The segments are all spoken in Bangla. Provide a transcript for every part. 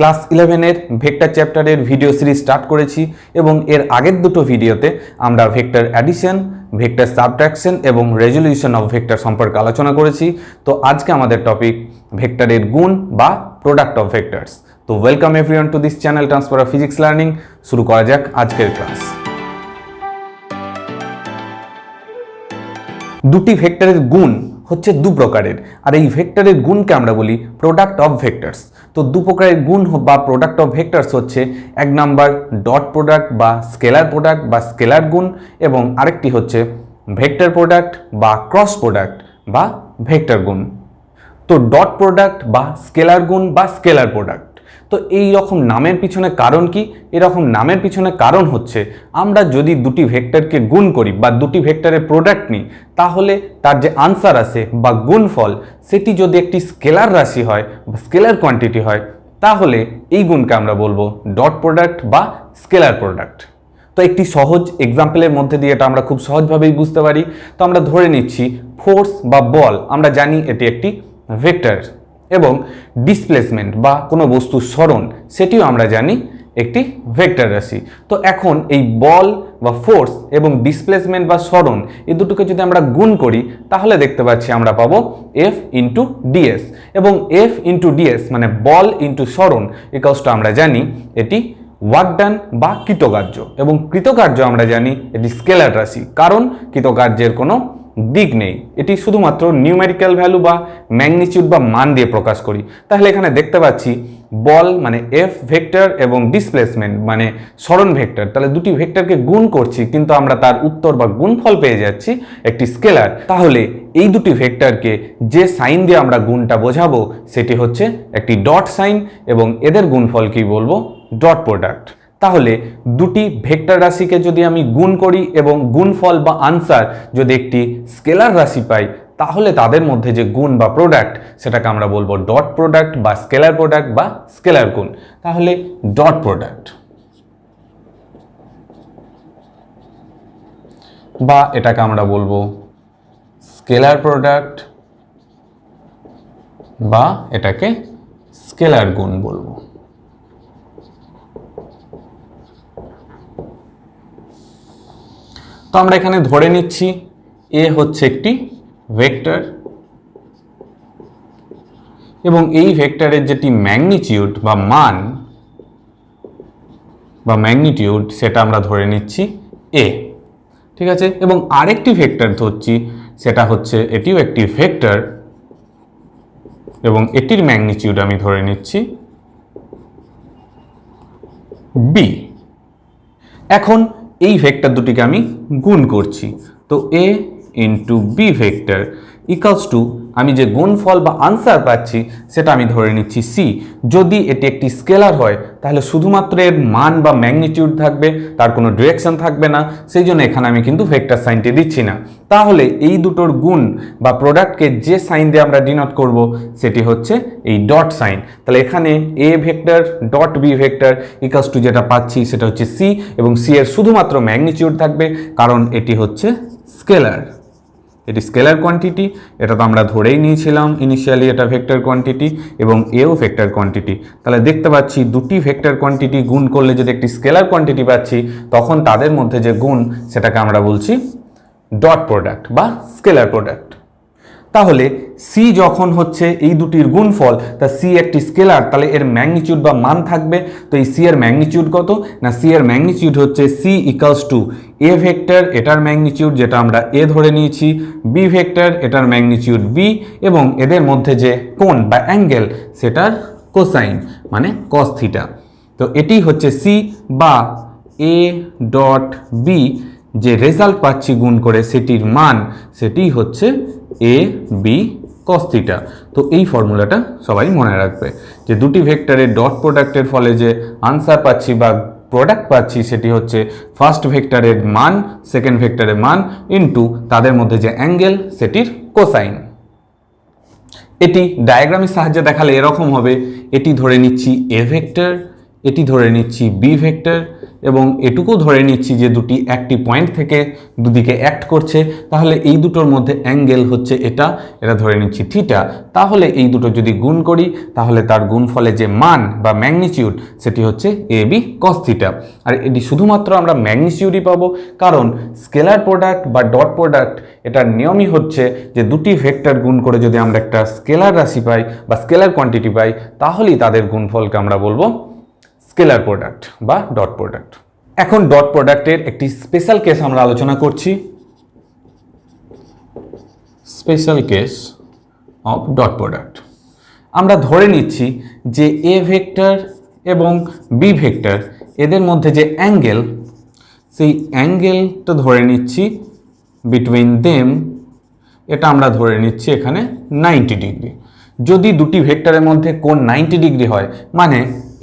ক্লাস 11 এর ভেক্টর চ্যাপ্টারের ভিডিও সিরিজ স্টার্ট করেছি এবং এর আগের দুটো ভিডিওতে আমরা ভেক্টর অ্যাডিশন, ভেক্টর সাবট্রাকশন এবং রেজলিউশন অফ ভেক্টর সম্পর্কে আলোচনা করেছি। তো আজকে আমাদের টপিক ভেক্টরের গুণ বা প্রোডাক্ট অফ ভেক্টরস। তো welcome everyone to this channel transfer of physics learning. শুরু করা যাক আজকের ক্লাস। দুটি ভেক্টরের গুণ হচ্ছে দু প্রকারের, আর এই ভেক্টরের গুণকে আমরা বলি প্রোডাক্ট অফ ভেক্টরস। তো দু প্রকারের গুণ বা প্রোডাক্ট অফ ভেক্টরস হচ্ছে এক নাম্বার ডট প্রোডাক্ট বা স্কেলার প্রোডাক্ট বা স্কেলার গুণ, এবং আরেকটি হচ্ছে ভেক্টর প্রোডাক্ট বা ক্রস প্রোডাক্ট বা ভেক্টর গুণ। তো ডট প্রোডাক্ট বা স্কেলার গুণ বা স্কেলার প্রোডাক্ট, তো এই রকম নামের পিছনে কারণ কি? এরকম নামের পিছনে কারণ হচ্ছে আমরা যদি দুটি ভেক্টরকে গুণ করি বা দুটি ভেক্টরের প্রোডাক্ট নিই, তাহলে তার যে আনসার আসে বা গুণফল সেটি যদি একটি স্কেলার রাশি হয় বা স্কেলার কোয়ান্টিটি হয়, তাহলে এই গুণকে আমরা বলবো ডট প্রোডাক্ট বা স্কেলার প্রোডাক্ট। তো একটি সহজ এক্সাম্পলের মধ্যে দিয়ে এটা আমরা খুব সহজভাবেই বুঝতে পারি। তো আমরা ধরে নিচ্ছি ফোর্স বা বল, আমরা জানি এটি একটি ভেক্টর, এবং ডিসপ্লেসমেন্ট বা কোনো বস্তুর সরণ সেটিও আমরা জানি একটি ভেক্টর রাশি। তো এখন এই বল বা ফোর্স এবং ডিসপ্লেসমেন্ট বা সরণ এই দুটোকে যদি আমরা গুণ করি, তাহলে দেখতে পাচ্ছি আমরা পাবো এফ ইন্টু ডিএস, এবং এফ ইন্টু ডিএস মানে বল ইন্টু সরণ ইকুয়ালস টু আমরা জানি এটি ওয়ার্ক ডান বা কৃতকার্য, এবং কৃতকার্য আমরা জানি এটি স্কেলার রাশি, কারণ কৃতকার্যের কোনো দিক নেই, এটি শুধুমাত্র নিউমেরিক্যাল ভ্যালু বা ম্যাগনিটিউড বা মান দিয়ে প্রকাশ করি। তাহলে এখানে দেখতে পাচ্ছি বল মানে এফ ভেক্টর এবং ডিসপ্লেসমেন্ট মানে সরণ ভেক্টর, তাহলে দুটি ভেক্টরকে গুণ করছি কিন্তু আমরা তার উত্তর বা গুণফল পেয়ে যাচ্ছি একটি স্কেলার। তাহলে এই দুটি ভেক্টরকে যে সাইন দিয়ে আমরা গুণটা বোঝাবো সেটি হচ্ছে একটি ডট সাইন, এবং এদের গুণফল কি বলবো? Dot product. তাহলে দুটি ভেক্টর রাশিকে যদি আমি গুণ করি এবং গুণফল বা আনসার যদি একটি স্কেলার রাশি পাই, তাহলে তাদের মধ্যে যে গুণ বা প্রোডাক্ট সেটাকে আমরা বলবো ডট প্রোডাক্ট বা স্কেলার প্রোডাক্ট বা স্কেলার গুণ। তাহলে ডট প্রোডাক্ট বা এটাকে আমরা বলবো স্কেলার প্রোডাক্ট বা এটাকে স্কেলার গুণ বলবো। তো আমরা এখানে ধরে নিচ্ছি এ হচ্ছে একটি ভেক্টর, এবং এই ভেক্টরের যেটি ম্যাগনিটিউড বা মান বা ম্যাগনিটিউড সেটা আমরা ধরে নিচ্ছি এ, ঠিক আছে। এবং আরেকটি ভেক্টর ধরছি, সেটা হচ্ছে এটিও একটি ভেক্টর, এবং এটির ম্যাগনিটিউড আমি ধরে নিচ্ছি বি। এখন এই ভেক্টর দুটিকে আমি গুণ করছি, তো A into B vector equals to আমি যে গুণফল বা আনসার পাচ্ছি সেটা আমি ধরে নিচ্ছি সি। যদি এটি একটি স্কেলার হয় তাহলে শুধুমাত্র এর মান বা ম্যাগনিটিউড থাকবে, তার কোনো ডিরেকশন থাকবে না, সেই জন্য এখানে আমি কিন্তু ভেক্টর সাইনটি দিচ্ছি না। তাহলে এই দুটোর গুণ বা প্রোডাক্টকে যে সাইন দিয়ে আমরা ডিনোট করব সেটি হচ্ছে এই ডট সাইন। তাহলে এখানে A vector dot B vector equals to যেটা পাচ্ছি সেটা হচ্ছে সি, এবং সি এর শুধুমাত্র ম্যাগনিটিউড থাকবে কারণ এটি হচ্ছে স্কেলার, এটি স্কেলার কোয়ান্টিটি। এটা তো আমরা ধরেই নিয়েছিলাম ইনিশিয়ালি এটা ভেক্টর কোয়ান্টিটি, এবং এও ভেক্টর কোয়ান্টিটি। তাহলে দেখতে পাচ্ছি দুটি ভেক্টর কোয়ান্টিটি গুণ করলে যদি একটি স্কেলার কোয়ান্টিটি পাচ্ছি, তখন তাদের মধ্যে যে গুণ সেটাকে আমরা বলছি ডট প্রোডাক্ট বা স্কেলার প্রোডাক্ট। তাহলে সি যখন হচ্ছে এই দুটির গুণফল, তা সি একটি স্কেলার, তাহলে এর ম্যাগনিটিউড বা মান থাকবে। তো এই সি এর ম্যাগনিটিউড কত না? সি এর ম্যাগনিটিউড হচ্ছে C equals to A vector, এটার ম্যাগনিটিউড যেটা আমরা এ ধরে নিয়েছি, বি ভেক্টর এটার ম্যাগনিটিউড বি, এবং এদের মধ্যে যে কোণ বা অ্যাঙ্গেল সেটার কোসাইন মানে কস থিটা। তো এটি হচ্ছে সি বা এ ডট বি, যে রেজাল্ট পাচ্ছি গুণ করে সেটির মান সেটি হচ্ছে এ বি কস থিটা। তো এই ফর্মুলাটা সবাই মনে রাখবে যে দুটি ভেক্টরের ডট প্রোডাক্টের ফলে যে আনসার পাচ্ছি বা প্রোডাক্ট পাচ্ছি সেটি হচ্ছে ফার্স্ট ভেক্টরের মান সেকেন্ড ভেক্টরের মান ইনটু তাদের মধ্যে যে অ্যাঙ্গেল সেটির কোসাইন। এটি ডায়াগ্রামের সাহায্যে দেখালে এরকম হবে, এটি ধরে নিচ্ছি এ ভেক্টর, এটি ধরে নিচ্ছি বি ভেক্টর এবং এটুকু ধরে নিচ্ছি যে দুটি একটি পয়েন্ট থেকে দুদিকে অ্যাক্ট করছে, তাহলে এই দুটোর মধ্যে অ্যাঙ্গেল হচ্ছে এটা ধরে নিচ্ছি থিটা। তাহলে এই দুটো যদি গুণ করি তাহলে তার গুণফলে যে মান বা ম্যাগনিটিউড সেটি হচ্ছে এ বি কস থিটা। আর এটি শুধুমাত্র আমরা ম্যাগনিটিউডই পাবো, কারণ স্কেলার প্রোডাক্ট বা ডট প্রোডাক্ট এটার নিয়মই হচ্ছে যে দুটি ভেক্টর গুণ করে যদি আমরা একটা স্কেলার রাশি পাই বা স্কেলার কোয়ান্টিটি পাই তাহলেই তাদের গুণফলকে আমরা বলবো স্কেলার প্রোডাক্ট বা ডট প্রোডাক্ট। এখন ডট প্রোডাক্টের একটি স্পেশাল কেস আমরা আলোচনা করছি, special case of dot product. আমরা ধরে নিচ্ছি যে এ ভেক্টর এবং বি ভেক্টর এদের মধ্যে যে অ্যাঙ্গেল, সেই অ্যাঙ্গেলটা ধরে নিচ্ছি বিটুইন দেম, এটা আমরা ধরে নিচ্ছি এখানে 90 ডিগ্রি। যদি দুটি ভেক্টরের মধ্যে কোণ 90 ডিগ্রি হয়, মানে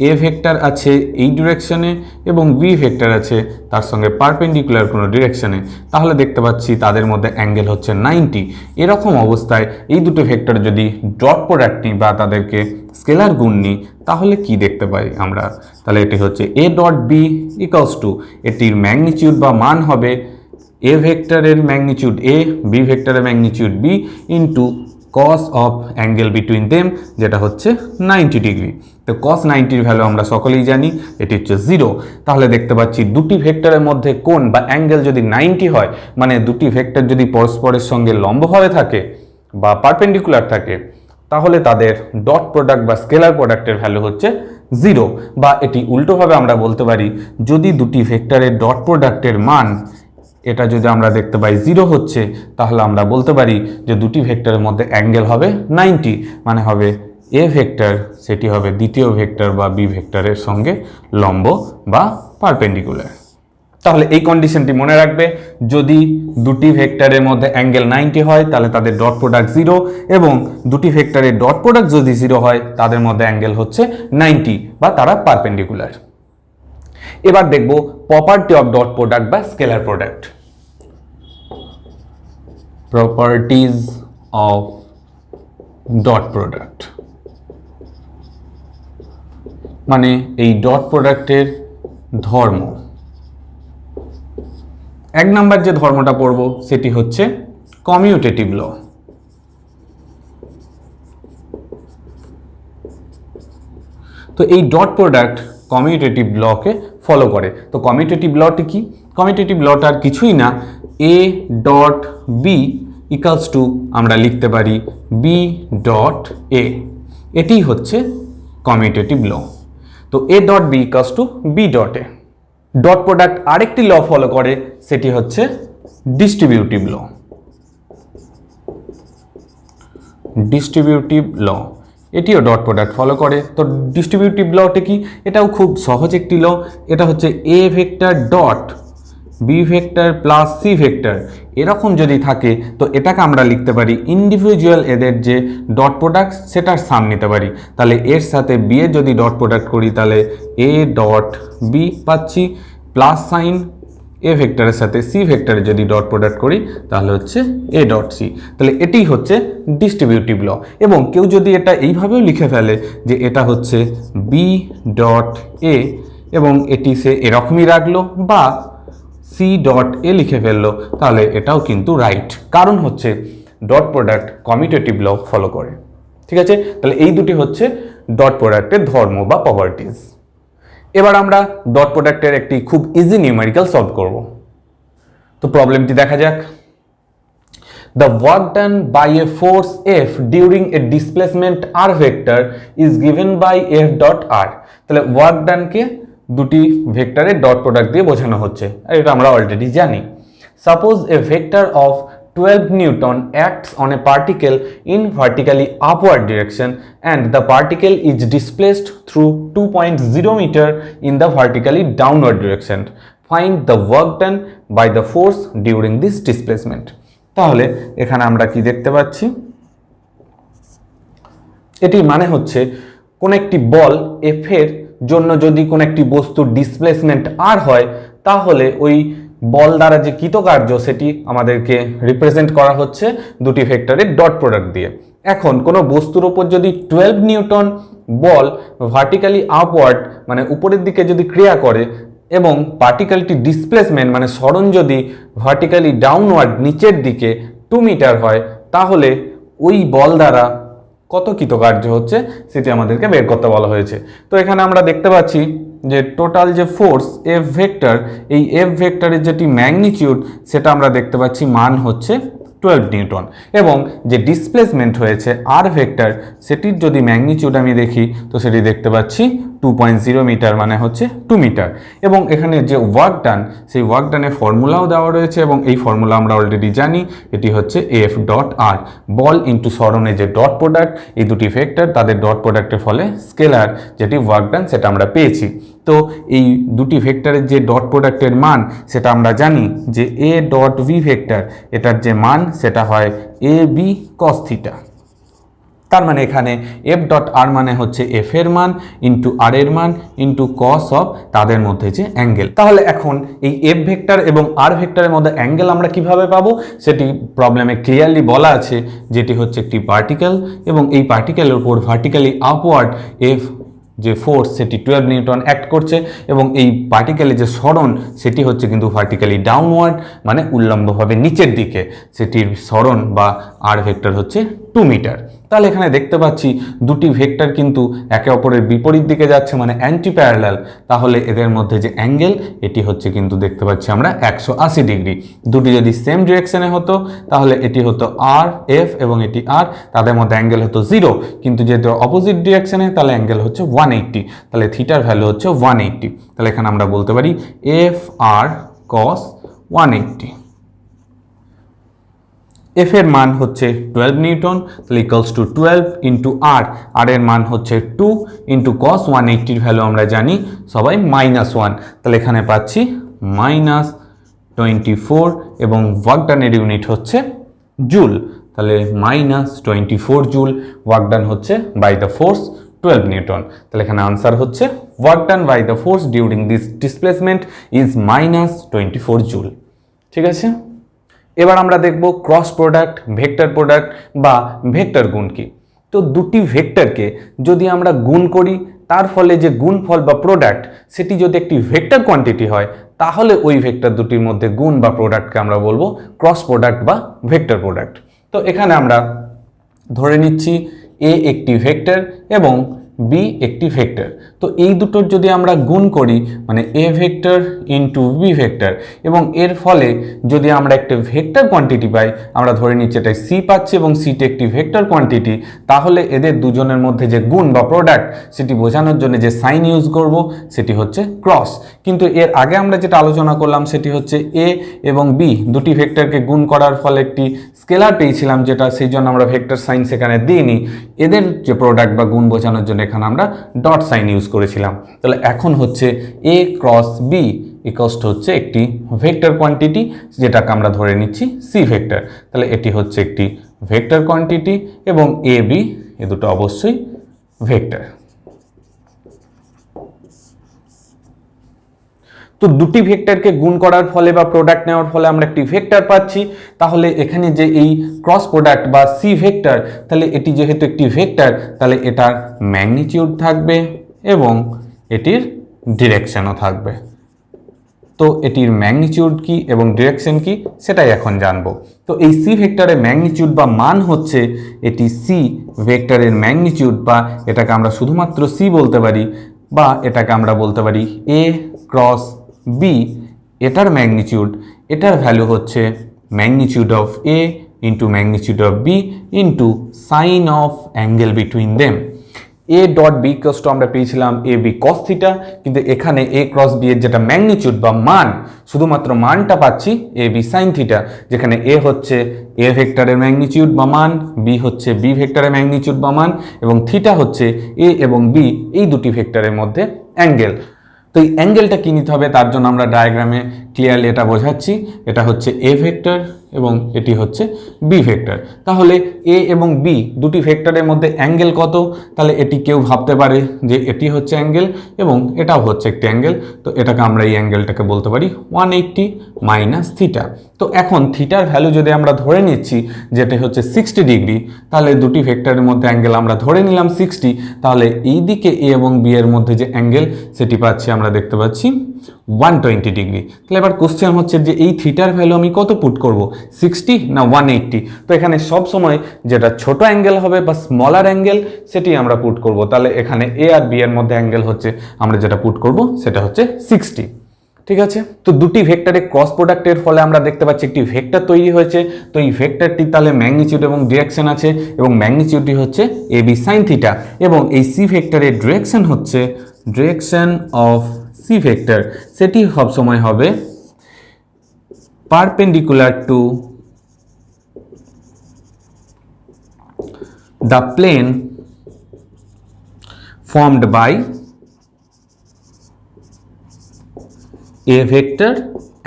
এ ভেক্টর আছে এই ডিরেকশনে এবং বি ভেক্টর আছে তার সঙ্গে পারপেন্ডিকুলার কোনো ডিরেকশনে, তাহলে দেখতে পাচ্ছি তাদের মধ্যে অ্যাঙ্গেল হচ্ছে 90। এরকম অবস্থায় এই দুটো ভেক্টর যদি ডট প্রোডাক্ট নিই বা তাদেরকে স্কেলার গুণ নিই তাহলে কি দেখতে পাই আমরা, তাহলে এটি হচ্ছে A dot B equals to, এটির ম্যাগনিটিউড বা মান হবে এ ভেক্টরের ম্যাগনিটিউড এ, বি ভেক্টরের magnitude B into cos of angle between them, যেটা হচ্ছে 90 ডিগ্রি। তো কস 90-র ভ্যালু আমরা সকলেই জানি, এটি হচ্ছে 0। তাহলে দেখতে পাচ্ছি দুটি ভেক্টরের মধ্যে কোণ বা অ্যাঙ্গেল যদি 90 হয়, মানে দুটি ভেক্টর যদি পরস্পরের সঙ্গে লম্বভাবে থাকে বা পারপেন্ডিকুলার থাকে, তাহলে তাদের ডট প্রোডাক্ট বা স্কেলার প্রোডাক্টের ভ্যালু হচ্ছে 0। বা এটি উল্টোভাবে আমরা বলতে পারি, যদি দুটি ভেক্টরের ডট প্রোডাক্টের মান এটা যদি আমরা দেখতে পাই 0 হচ্ছে, তাহলে আমরা বলতে পারি যে দুটি ভেক্টরের মধ্যে অ্যাঙ্গেল হবে 90, মানে হবে এ ভেক্টর সেটি হবে দ্বিতীয় ভেক্টর বা বি ভেক্টরের সঙ্গে লম্ব বা পারপেন্ডিকুলার। তাহলে এই কন্ডিশনটি মনে রাখবে, যদি দুটি ভেক্টরের মধ্যে অ্যাঙ্গেল 90 হয় তাহলে তাদের ডট প্রোডাক্ট 0, এবং দুটি ভেক্টরের ডট প্রোডাক্ট যদি 0 হয় তাদের মধ্যে অ্যাঙ্গেল হচ্ছে 90 বা তারা পারপেন্ডিকুলার। এবার দেখব প্রপার্টি অফ ডট প্রোডাক্ট বা scalar product. Properties of dot product মানে এই ডট প্রোডাক্টের ধর্ম। এক নাম্বার যে ধর্মটা পড়ব সেটি হচ্ছে কমিউটেটিভ ল। তো এই ডট প্রোডাক্ট কমিউটেটিভ লকে ফলো করে। তো কমিউটেটিভ লটি কি? কমিউটেটিভ লটা আর কিছুই না, A dot B equals to আমরা লিখতে পারি বি ডট এ, এটি হচ্ছে কমিউটেটিভ ল। তো A dot B equals to B dot A. Dot product আরেকটি ল ফলো করে, সেটি হচ্ছে ডিস্ট্রিবিউটিভ ল। ডিস্ট্রিবিউটিভ ল এটিও ডট প্রোডাক্ট ফলো করে। তো ডিস্ট্রিবিউটিভ লটি কি? এটাও খুব সহজ একটি ল। এটা হচ্ছে A vector dot B vector plus C vector, এরকম যদি থাকে তো এটাকে আমরা লিখতে পারি ইন্ডিভিজুয়াল এদের যে ডট প্রোডাক্ট সেটার সাম নিতে পারি। তাহলে এর সাথে বি এর যদি ডট প্রোডাক্ট করি তাহলে এ ডট বি পাচ্ছি, প্লাস সাইন এ ভেক্টরের সাথে সি ভেক্টরের যদি ডট প্রোডাক্ট করি তাহলে হচ্ছে এ ডট সি। তাহলে এটি হচ্ছে ডিস্ট্রিবিউটিভ ল। এবং কেউ যদি এটা এইভাবেও লিখে ফেলে যে এটা হচ্ছে বি ডট এ এবং এটি সে এরকমই রাখলো, বা সি ডট এ লিখে ফেললো, তাহলে এটাও কিন্তু রাইট, কারণ হচ্ছে dot product commutative law follow করে। ঠিক আছে, তাহলে এই দুটি হচ্ছে ডট প্রোডাক্টের ধর্ম বা প্রপার্টিজ। এবার আমরা ডট প্রোডাক্টের একটি খুব ইজি নিউমেরিক্যাল সলভ করব। তো প্রবলেমটি দেখা যাক। The work done by a force F during a displacement r vector is given by F dot r. তাহলে ওয়ার্ক ডানকে দুটি ভেক্টরের ডট প্রোডাক্ট দিয়ে বোঝানো হচ্ছে, আর এটা আমরা অলরেডি জানি। Suppose A vector of 12 Newton acts on a particle in vertically upward direction and the particle is displaced through 2.0 meter in the vertically downward direction. Find the work done by the force during this displacement. তাহলে এখানে আমরা কি দেখতে পাচ্ছি, এটির মানে হচ্ছে কোন একটি বল এফ এর জন্য যদি কোন একটি বস্তুর ডিসপ্লেসমেন্ট আর হয়, তাহলে ওই বল দ্বারা যে কৃতকার্য সেটি আমাদেরকে রিপ্রেজেন্ট করা হচ্ছে দুটি ভেক্টরের ডট প্রোডাক্ট দিয়ে। এখন কোনো বস্তুর ওপর যদি 12 নিউটন বল ভার্টিক্যালি আপওয়ার্ড মানে উপরের দিকে যদি ক্রিয়া করে এবং পার্টিকেলটি ডিসপ্লেসমেন্ট মানে সরণ যদি ভার্টিক্যালি ডাউনওয়ার্ড নিচের দিকে 2 মিটার হয়, তাহলে ওই বল দ্বারা কত কৃতকার্য হচ্ছে সেটি আমাদেরকে বের করতে বলা হয়েছে। তো এখানে আমরা দেখতে পাচ্ছি যে টোটাল যে ফোর্স এফ ভেক্টর, এই এফ ভেক্টরের যেটি ম্যাগনিটিউড সেটা আমরা দেখতে পাচ্ছি মান হচ্ছে 12 নিউটন, এবং যে ডিসপ্লেসমেন্ট হয়েছে আর ভেক্টর সেটির যদি ম্যাগনিটিউড আমি দেখি তো সেটি দেখতে পাচ্ছি 2.0 মিটার মানে হচ্ছে 2 মিটার। এবং এখানে যে ওয়ার্ক ডান সেই ওয়ার্ক ডানের ফর্মুলাও দেওয়া রয়েছে, এবং এই ফর্মুলা আমরা অলরেডি জানি, এটি হচ্ছে এফ ডট আর, বল ইন্টু সরণের যে ডট প্রোডাক্ট, এই দুটি ভেক্টর তাদের ডট প্রোডাক্টের ফলে স্কেলার যেটি ওয়ার্ক ডান সেটা আমরা পেয়েছি। তো এই দুটি ভেক্টরের যে ডট প্রোডাক্টের মান সেটা আমরা জানি যে এ ডট ভি ভেক্টর, এটার যে মান সেটা হয় এ বি কস থিটা। তার মানে এখানে এফ ডট আর মানে হচ্ছে এফ এর মান ইন্টু আর এর মান ইন্টু কস অফ তাদের মধ্যে যে অ্যাঙ্গেল। তাহলে এখন এই এফ ভেক্টর এবং আর ভেক্টরের মধ্যে অ্যাঙ্গেল আমরা কিভাবে পাবো সেটি প্রবলেমে ক্লিয়ারলি বলা আছে, যেটি হচ্ছে একটি পার্টিকেল এবং এই পার্টিকেলের উপর ভার্টিক্যালি আপওয়ার্ড এফ যে ফোর্স সেটি 12 নিউটন অ্যাক্ট করছে, এবং এই পার্টিকেলের যে সরণ সেটি হচ্ছে কিন্তু ভার্টিক্যালি ডাউনওয়ার্ড মানে উল্লম্বভাবে নিচের দিকে, সেটির সরণ বা আর ভেক্টর হচ্ছে 2 মিটার। তাহলে এখানে দেখতে পাচ্ছি দুটি ভেক্টর কিন্তু একে অপরের বিপরীত দিকে যাচ্ছে মানে অ্যান্টি প্যারালাল, তাহলে এদের মধ্যে যে অ্যাঙ্গেল এটি হচ্ছে কিন্তু দেখতে পাচ্ছি আমরা 180 ডিগ্রি। দুটি যদি সেম ডিরেকশনে হতো তাহলে এটি হতো আর এফ এবং এটি আর, তাদের মধ্যে অ্যাঙ্গেল হতো 0, কিন্তু যেহেতু অপোজিট ডিরেকশনে তাহলে অ্যাঙ্গেল হচ্ছে 180, তাহলে থিটার ভ্যালু হচ্ছে 180। তাহলে এখানে আমরা বলতে পারি এফ আর কস 180। এফ এর মান হচ্ছে 12 নিউটন, তাহলে ইকুয়ালস টু 12 ইন্টু আর, আর এর মান হচ্ছে 2 ইন্টু কস 180 ভ্যালু আমরা জানি সবাই -1, তাহলে এখানে পাচ্ছি -24 এবং ওয়ার্ক ডানের ইউনিট হচ্ছে জুল, তাহলে -24 জুল ওয়ার্ক ডান হচ্ছে বাই দ্য ফোর্স 12 নিউটন। তাহলে এখানে আনসার হচ্ছে work done by the force during this displacement is -24 joule. ঠিক আছে, এবার আমরা দেখব ক্রস প্রোডাক্ট, ভেক্টর প্রোডাক্ট বা ভেক্টর গুণ কি। তো দুটি ভেক্টরকে যদি আমরা গুণ করি তার ফলে যে গুণফল বা প্রোডাক্ট সেটি যদি একটি ভেক্টর কোয়ান্টিটি হয়, তাহলে ওই ভেক্টর দুটির মধ্যে গুণ বা প্রোডাক্টকে আমরা বলবো ক্রস প্রোডাক্ট বা ভেক্টর প্রোডাক্ট। তো এখানে আমরা ধরে নিচ্ছি এ একটি ভেক্টর এবং বি একটি ভেক্টর। তো এই দুটোর যদি আমরা গুণ করি মানে A vector into B vector, এবং এর ফলে যদি আমরা একটা ভেক্টর কোয়ান্টিটি পাই, আমরা ধরে নিচ্ছি এটাই সি পাচ্ছি এবং সিটি একটি ভেক্টর কোয়ান্টিটি, তাহলে এদের দুজনের মধ্যে যে গুণ বা প্রোডাক্ট সেটি বোঝানোর জন্য যে সাইন ইউজ করব সেটি হচ্ছে ক্রস। কিন্তু এর আগে আমরা যেটা আলোচনা করলাম সেটি হচ্ছে এ এবং বি দুটি ভেক্টরকে গুণ করার ফলে একটি স্কেলার পেয়েছিলাম, যেটা সেই জন্য আমরা ভেক্টর সাইন সেখানে দিইনি। এদের যে প্রোডাক্ট বা গুণ বোঝানোর জন্য এখানে আমরা ডট সাইন ইউজ করেছিলাম। তাহলে এখন হচ্ছে A cross B equals two হচ্ছে একটি ভেক্টর কোয়ান্টিটি, যেটাকে আমরা ধরে নিচ্ছি সি ভেক্টর। তাহলে এটি হচ্ছে একটি ভেক্টর কোয়ান্টিটি এবং এ বি এ দুটো অবশ্যই ভেক্টর। তো দুটি ভেক্টরকে গুণ করার ফলে বা প্রোডাক্ট নেওয়ার ফলে আমরা একটি ভেক্টর পাচ্ছি। তাহলে এখানে যে এই ক্রস প্রোডাক্ট বা সি ভেক্টর, তাহলে এটি যেহেতু একটি ভেক্টর তাহলে এটার ম্যাগনিটিউড থাকবে এবং এটির ডিরেকশনও থাকবে। তো এটির ম্যাগনিটিউড কি এবং ডিরেকশন কি সেটাই এখন জানবো। তো এই সি ভেক্টরের ম্যাগনিটিউড বা মান হচ্ছে, এটি সি ভেক্টরের ম্যাগনিটিউড, বা এটাকে আমরা শুধুমাত্র সি বলতে পারি, বা এটাকে আমরা বলতে পারি এ ক্রস বি, এটার ম্যাগনিটিউড, এটার ভ্যালু হচ্ছে magnitude of A into magnitude of B into sine of angle between them. A dot B equals to আমরা পেয়েছিলাম এ বি কস থিটা, কিন্তু এখানে এ ক্রস বি এর যেটা ম্যাগনিটিউড বা মান, শুধুমাত্র মানটা পাচ্ছি এ বি সাইন থিটা, যেখানে এ হচ্ছে এ ভেক্টরের ম্যাগনিটিউড বা মান, বি হচ্ছে বি ভেক্টরের ম্যাগনিটিউড বা মান, এবং থিটা হচ্ছে এ এবং বি এই দুটি ভেক্টরের মধ্যে অ্যাঙ্গেল। তো এই অ্যাঙ্গেলটা কি নিতে হবে তার জন্য আমরা ডায়াগ্রামে ক্লিয়ারলি এটা বোঝাচ্ছি, এটা হচ্ছে এ ভেক্টর এবং এটি হচ্ছে বি ভেক্টর। তাহলে এ এবং বি দুটি ভেক্টরের মধ্যে অ্যাঙ্গেল কত? তাহলে এটি কেউ ভাবতে পারে যে এটি হচ্ছে অ্যাঙ্গেল এবং এটাও হচ্ছে একটি অ্যাঙ্গেল, তো এটাকে আমরা এই অ্যাঙ্গেলটাকে বলতে পারি 180 মাইনাস থিটা। তো এখন থিটার ভ্যালু যদি আমরা ধরে নিচ্ছি যেটা হচ্ছে 60 ডিগ্রি, তাহলে দুটি ভেক্টরের মধ্যে অ্যাঙ্গেল আমরা ধরে নিলাম 60, তাহলে এই দিকে এ এবং বি এর মধ্যে যে অ্যাঙ্গেল সেটি পাচ্ছি আমরা দেখতে পাচ্ছি 120 ডিগ্রি। তাহলে এবার কোশ্চেন হচ্ছে যে এই থিটার ভ্যালু আমি কত পুট করব, 60 না 180? তো এখানে সব সময় যেটা ছোট অ্যাঙ্গেল হবে বা স্মলার অ্যাঙ্গেল সেটি আমরা পুট করব। তাহলে এখানে এ আর বি এর মধ্যে অ্যাঙ্গেল হচ্ছে আমরা যেটা পুট করব সেটা হচ্ছে 60। ঠিক আছে, তো দুটি ভেক্টরের ক্রস প্রোডাক্টের ফলে আমরা দেখতে পাচ্ছি একটি ভেক্টর তৈরি হয়েছে। তো এই ভেক্টরটি তাহলে ম্যাগনিটিউড এবং ডিরেকশন আছে, এবং ম্যাগনিটিউডটি হচ্ছে এ বি সাইন থিটা, এবং এই সি ভেক্টরের ডিরেকশন হচ্ছে ডিরেকশন অফ সি ভেক্টর, সেটি সবসময় হবে perpendicular to the plane formed by A vector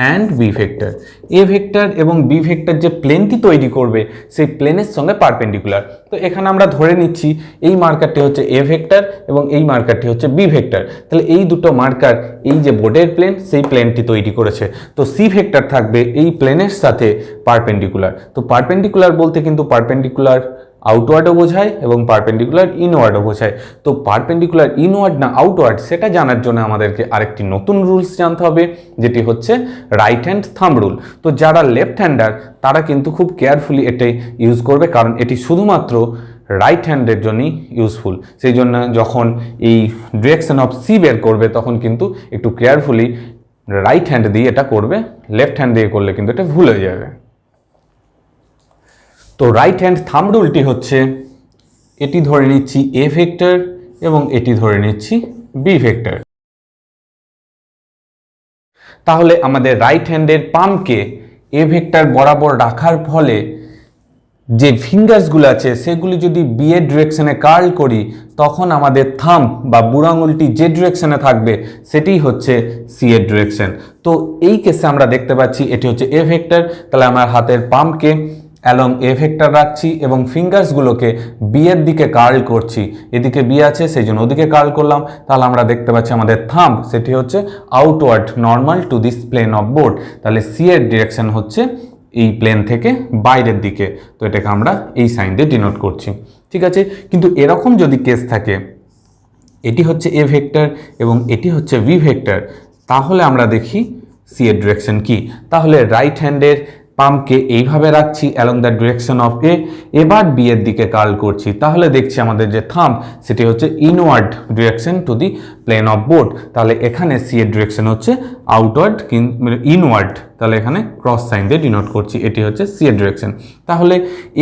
and B vector. A vector এবং বি ভেক্টর যে প্লেনটি তৈরি করবে সেই প্লেনের সঙ্গে পারপেন্ডিকুলার। তো এখানে আমরা ধরে নিচ্ছি এই মার্কারটি হচ্ছে এ ভেক্টর এবং এই মার্কারটি হচ্ছে বি ভেক্টর। তাহলে এই দুটো মার্কার এই যে বোর্ডের প্লেন সেই প্লেনটি তৈরি করেছে। তো সি ভেক্টর থাকবে এই প্লেনের সাথে পারপেন্ডিকুলার। তো পারপেন্ডিকুলার বলতে কিন্তু পারপেন্ডিকুলার আউটওয়ার্ডও বোঝায় এবং পারপেন্ডিকুলার ইনওয়ার্ডও বোঝায়। তো পারপেন্ডিকুলার ইনওয়ার্ড না আউটওয়ার্ড সেটা জানার জন্য আমাদেরকে আরেকটি নতুন রুলস জানতে হবে, যেটি হচ্ছে রাইট হ্যান্ড থাম্ব রুল। তো যারা লেফট হ্যান্ডার তারা কিন্তু খুব কেয়ারফুলি এটাই ইউজ করবে, কারণ এটি শুধুমাত্র রাইট হ্যান্ডের জন্যই ইউজফুল। সেই জন্য যখন এই ডিরেকশন অফ সি বের করবে তখন কিন্তু একটু কেয়ারফুলি রাইট হ্যান্ড দিয়ে এটা করবে, লেফট হ্যান্ড দিয়ে করলে কিন্তু এটা ভুল হয়ে যাবে। তো রাইট হ্যান্ড থাম্ব রুলটি হচ্ছে এটি ধরে নিচ্ছি এ ভেক্টর এবং এটি ধরে নিচ্ছি বি ভেক্টর। তাহলে আমাদের রাইট হ্যান্ডের পামকে এ ভেক্টর বরাবর রাখার ফলে যে ফিঙ্গার্সগুলো আছে সেগুলি যদি বি এর ডিরেকশনে কার্ল করি তখন আমাদের থাম্ব বা বুড়ো আঙুলটি যে ডিরেকশনে থাকবে সেটি হচ্ছে সি এর ডিরেকশন। তো এই কেসে আমরা দেখতে পাচ্ছি এটি হচ্ছে এ ভেক্টর, তাহলে আমার হাতের পাম্পকে অ্যালং এ ভেক্টর রাখছি এবং ফিঙ্গার্সগুলোকে বি এর দিকে কার্ল করছি। এদিকে বি আছে সেই জন্য ওদিকে কার্ল করলাম। তাহলে আমরা দেখতে পাচ্ছি আমাদের থাম্ব সেটি হচ্ছে outward normal to this plane of board. তাহলে সি এর ডিরেকশন হচ্ছে এই প্লেন থেকে বাইরের দিকে, তো এটাকে আমরা এই সাইন দিয়ে ডিনোট করছি। ঠিক আছে, কিন্তু এরকম যদি কেস থাকে এটি হচ্ছে এ ভেক্টর এবং এটি হচ্ছে বি ভেক্টর, তাহলে আমরা দেখি সি এর ডিরেকশন কি। তাহলে রাইট হ্যান্ডের পাম্পকে এইভাবে রাখছি অ্যালং দ্য ডিরেকশন অফ এ, এবার বি এর দিকে কার্ল করছি। তাহলে দেখছি আমাদের যে থাম্ব সেটি হচ্ছে inward direction to the plane of board. তাহলে এখানে সি এর ডিরেকশন হচ্ছে আউটওয়ার্ড ইনওয়ার্ড, তাহলে এখানে ক্রস সাইন দিয়ে ডিনোট করছি, এটি হচ্ছে সি এর ডিরেকশন। তাহলে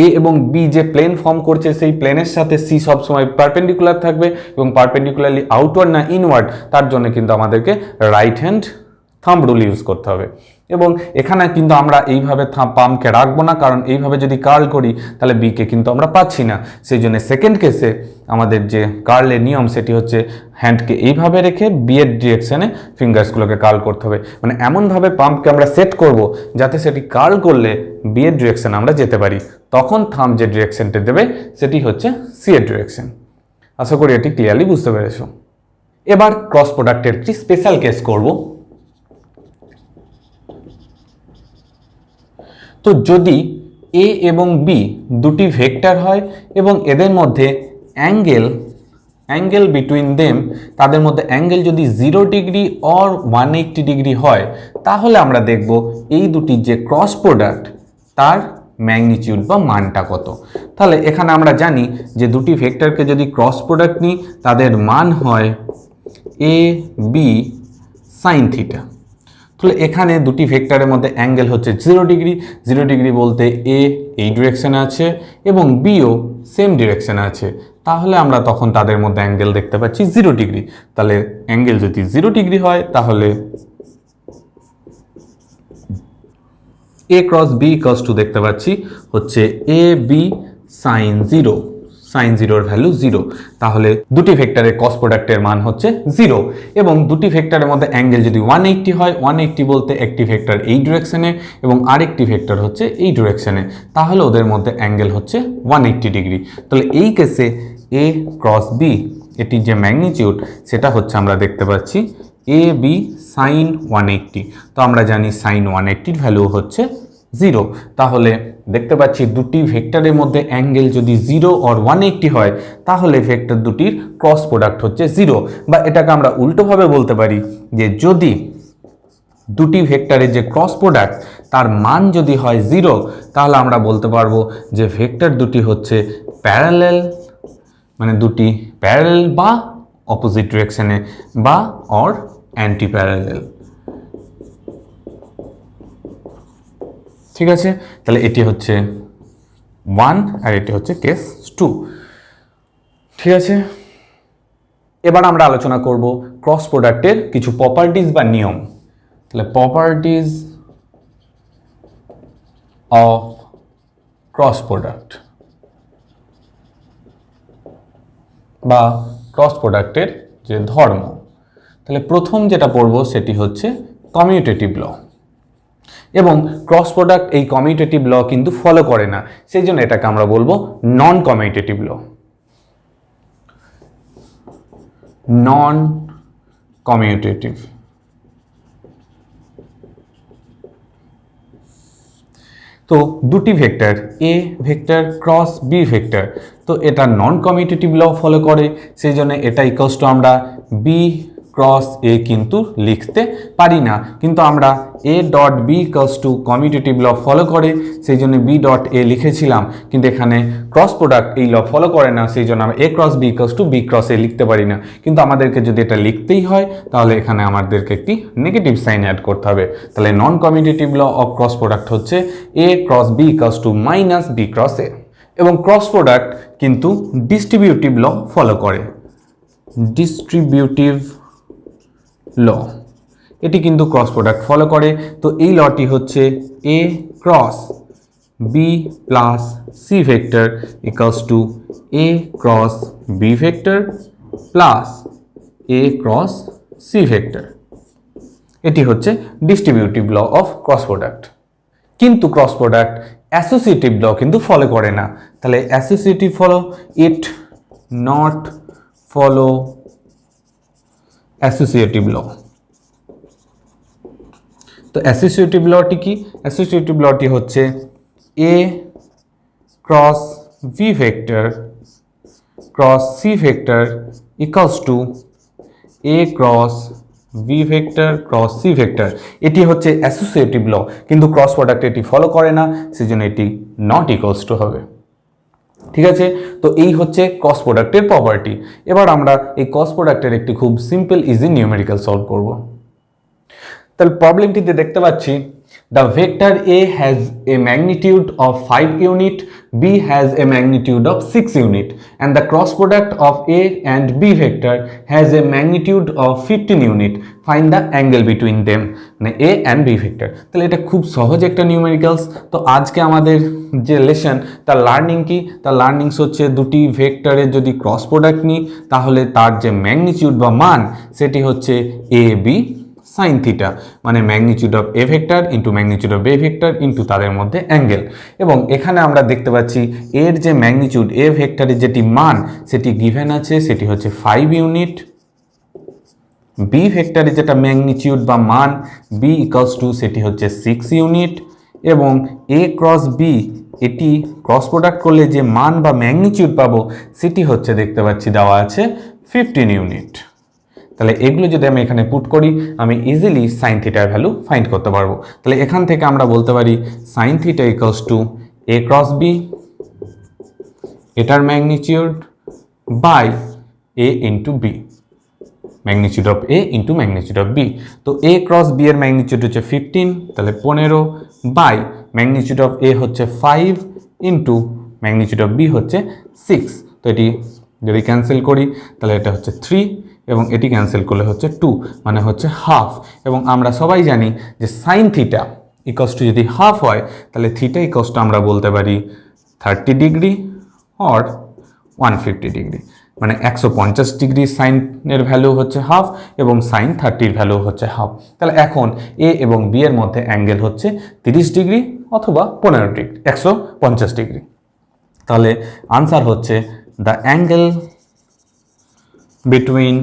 এ এবং বি যে প্লেন ফর্ম করছে সেই প্লেনের সাথে সি সবসময় পারপেন্ডিকুলার থাকবে এবং পারপেন্ডিকুলারলি আউটওয়ার্ড না ইনওয়ার্ড, তার জন্য কিন্তু আমাদেরকে right hand thumb rule use করতে হবে। এবং এখানে কিন্তু আমরা এইভাবে পাম্পকে রাখবো না, কারণ এইভাবে যদি কার্ল করি তাহলে বিকে কিন্তু আমরা পাচ্ছি না। সেই জন্য সেকেন্ড কেসে আমাদের যে কার্লের নিয়ম সেটি হচ্ছে হ্যান্ডকে এইভাবে রেখে বি এর ডিরেকশনে ফিঙ্গার্সগুলোকে কার্ল করতে হবে, মানে এমনভাবে পাম্পকে আমরা সেট করব যাতে সেটি কার্ল করলে বি এর ডিরেকশনে আমরা যেতে পারি। তখন থাম্ব যে ডিরেকশনটি দেবে সেটি হচ্ছে সি এর ডিরেকশন। আশা করি এটি ক্লিয়ারলি বুঝতে পেরেছো। এবার ক্রস প্রোডাক্টের একটি স্পেশাল কেস করব। তো যদি এ এবং বি দুটি ভেক্টর হয় এবং এদের মধ্যে অ্যাঙ্গেল বিটুইন দেম, তাদের মধ্যে অ্যাঙ্গেল যদি 0 ডিগ্রি অর 180 ডিগ্রি হয়, তাহলে আমরা দেখব এই দুটি যে ক্রস প্রোডাক্ট তার ম্যাগনিটিউড বা মানটা কত। তাহলে এখানে আমরা জানি যে দুটি ভেক্টরকে যদি ক্রস প্রোডাক্ট নিই তাদের মান হয় এ বি সাইন থিটা। তাহলে এখানে দুটি ভেক্টরের মধ্যে অ্যাঙ্গেল হচ্ছে 0 ডিগ্রি। 0 ডিগ্রি বলতে এ এই ডিরেকশনে আছে এবং বিও সেম ডিরেকশনে আছে, তাহলে আমরা তখন তাদের মধ্যে অ্যাঙ্গেল দেখতে পাচ্ছি 0 ডিগ্রি। তাহলে অ্যাঙ্গেল যদি 0 ডিগ্রি হয় তাহলে এ ক্রস বি ইকুয়ালস টু দেখতে পাচ্ছি হচ্ছে এ বি সাইন 0 সাইন জিরোর ভ্যালু 0, তাহলে দুটি ভেক্টরের ক্রস প্রোডাক্টের মান হচ্ছে 0। এবং দুটি ভেক্টরের মধ্যে অ্যাঙ্গেল যদি 180 হয়, 180 বলতে একটি ভেক্টর এই ডিরেকশনে এবং আরেকটি ভেক্টর হচ্ছে এই ডিরেকশনে, তাহলে ওদের মধ্যে অ্যাঙ্গেল হচ্ছে 180 ডিগ্রি। তাহলে এই কেসে এ ক্রস বি এটির যে ম্যাগনিটিউড সেটা হচ্ছে আমরা দেখতে পাচ্ছি এ বি সাইন 180। তো আমরা জানি সাইন 180 ভ্যালু হচ্ছে 0। তাহলে দেখতে পাচ্ছি দুটি ভেক্টরের মধ্যে অ্যাঙ্গেল যদি 0 আর 180 হয় তাহলে ভেক্টর দুটির ক্রস প্রোডাক্ট হচ্ছে 0। বা এটাকে আমরা উল্টোভাবে বলতে পারি যে যদি দুটি ভেক্টরের যে ক্রস প্রোডাক্ট তার মান যদি হয় 0, তাহলে আমরা বলতে পারবো যে ভেক্টর দুটি হচ্ছে প্যারালেল, মানে দুটি প্যারালেল বা অপোজিট ডিরেকশনে বা অর অ্যান্টি প্যারালেল। ঠিক আছে, তাহলে এটি হচ্ছে 1 আর এটি হচ্ছে কেস 2। ঠিক আছে, এবার আমরা আলোচনা করব ক্রস প্রোডাক্টের কিছু প্রপার্টিজ বা নিয়ম। তাহলে প্রপার্টিজ অফ ক্রস প্রোডাক্ট বা ক্রস প্রোডাক্টের যে ধর্ম। তাহলে প্রথম যেটা পড়ব সেটি হচ্ছে কমিউটেটিভ ল। এবং ক্রস প্রোডাক্ট এই কমিউটেটিভ ল কিন্তু ফলো করে না, সেই জন্য এটাকে আমরা বলবো নন কমিউটেটিভ ল। নন কমিউটেটিভ। তো দুটি vector A vector cross B vector, তো এটা নন কমিউটেটিভ ল ফলো করে, সেই জন্য এটা ইকুয়ালস টু আমরা বি ক্রস এ কিন্তু লিখতে পারি না, কিন্তু আমরা A dot B equals to commutative law follow করে, সেই জন্য বি ডট এ লিখেছিলাম। কিন্তু এখানে ক্রস প্রোডাক্ট এই ল ফলো করে না, সেই জন্য আমরা A cross B equals to B cross A লিখতে পারি না। কিন্তু আমাদেরকে যদি এটা লিখতেই হয় তাহলে এখানে আমাদেরকে একটি নেগেটিভ সাইন অ্যাড করতে হবে। তাহলে non commutative law of cross product হচ্ছে A cross B equals to minus B cross A. এবং ক্রস প্রোডাক্ট কিন্তু ডিস্ট্রিবিউটিভ ল ফলো করে। ডিস্ট্রিবিউটিভ ল এটি কিন্তু ক্রস প্রোডাক্ট ফলো করে। তো এই লটি হচ্ছে A cross B plus C vector equals to A cross B vector plus A cross C vector. এটি হচ্ছে distributive law of cross product. কিন্তু ক্রস প্রোডাক্ট অ্যাসোসিয়েটিভ ল কিন্তু ফলো করে না। তাহলে associative follow it not follow associative law. তো অ্যাসোসিয়েটিভ লটি কি? অ্যাসোসিয়েটিভ লটি হচ্ছে A cross B vector cross C vector equals to A cross B vector cross C vector. এটি হচ্ছে অ্যাসোসিয়েটিভ ল, কিন্তু ক্রস প্রোডাক্ট এটি ফলো করে না, সেজন্য এটি নট ইকুয়ালস টু হবে। ঠিক আছে, তো এই হচ্ছে ক্রস প্রোডাক্টের প্রপার্টি। এবার আমরা এই ক্রস প্রোডাক্টের একটি খুব সিম্পল ইজি নিউমেরিক্যাল সলভ করব। তাহলে প্রবলেমটিতে দেখতে পাচ্ছি the vector A has a magnitude of 5 unit, B has a magnitude of 6 unit, and the cross product of A and B vector has a magnitude of 15 unit. Find the angle between them, মানে A and B vector. তাহলে এটা খুব সহজ একটা নিউমেরিক্যালস। তো আজকে আমাদের যে লেসন তার লার্নিং কি? তার লার্নিংস হচ্ছে দুটি ভেক্টরের যদি ক্রস প্রোডাক্ট নিই তাহলে তার যে ম্যাগনিটিউড বা মান সেটি হচ্ছে এ বি সাইন থিটা, মানে magnitude of A vector into magnitude of B vector into তাদের মধ্যে অ্যাঙ্গেল। এবং এখানে আমরা দেখতে পাচ্ছি এর যে ম্যাগনিটিউড এ ভেক্টরের যেটি মান সেটি গিভেন আছে, সেটি হচ্ছে 5 ইউনিট। বি ভেক্টরের যেটা ম্যাগনিটিউড বা মান বি ইকুয়ালস টু সেটি হচ্ছে 6 ইউনিট। এবং এ ক্রস বি এটি ক্রস প্রোডাক্ট করলে যে মান বা ম্যাগনিটিউড পাবো সেটি হচ্ছে দেখতে পাচ্ছি দেওয়া আছে 15 ইউনিট। তাহলে এগুলো যদি আমি এখানে পুট করি আমি ইজিলি সাইন থিটার ভ্যালু ফাইন্ড করতে পারবো। তাহলে এখান থেকে আমরা বলতে পারি sine theta equals to A cross B, এটার magnitude by A into B, magnitude of A into magnitude of B. তো এ ক্রস বি এর ম্যাগনিটিউড হচ্ছে 15, তাহলে 15 বাই ম্যাগনিটিউড অফ এ হচ্ছে 5 ইন্টু ম্যাগনিটিউড অফ বি হচ্ছে 6। তো এটি যদি ক্যান্সেল করি তাহলে এটা হচ্ছে 3 এবং এটি ক্যান্সেল করলে হচ্ছে 2, মানে হচ্ছে হাফ। এবং আমরা সবাই জানি যে সাইন থিটা ইকুয়ালস টু যদি হাফ হয় তাহলে থিটা ইকুয়ালস টু আমরা বলতে পারি 30 ডিগ্রি অর 150 ডিগ্রি, মানে 150 ডিগ্রি সাইনের ভ্যালু হচ্ছে হাফ এবং সাইন 30-র ভ্যালু হচ্ছে হাফ। তাহলে এখন এ এবং বি এর মধ্যে অ্যাঙ্গেল হচ্ছে 30 ডিগ্রি অথবা 15 ডিগ্রি, 150 ডিগ্রি। তাহলে আনসার হচ্ছে the angle between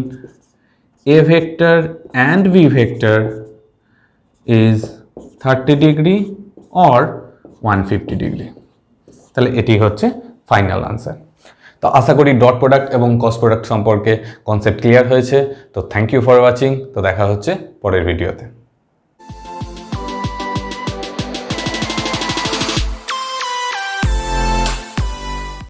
A vector and B vector is 30 degree or 150 degree. তাহলে এটি হচ্ছে ফাইনাল আনসার। তো আশা করি ডট প্রোডাক্ট এবং ক্রস প্রোডাক্ট সম্পর্কে কনসেপ্ট ক্লিয়ার হয়েছে। তো থ্যাংক ইউ ফর ওয়াচিং। তো দেখা হচ্ছে পরের ভিডিওতে।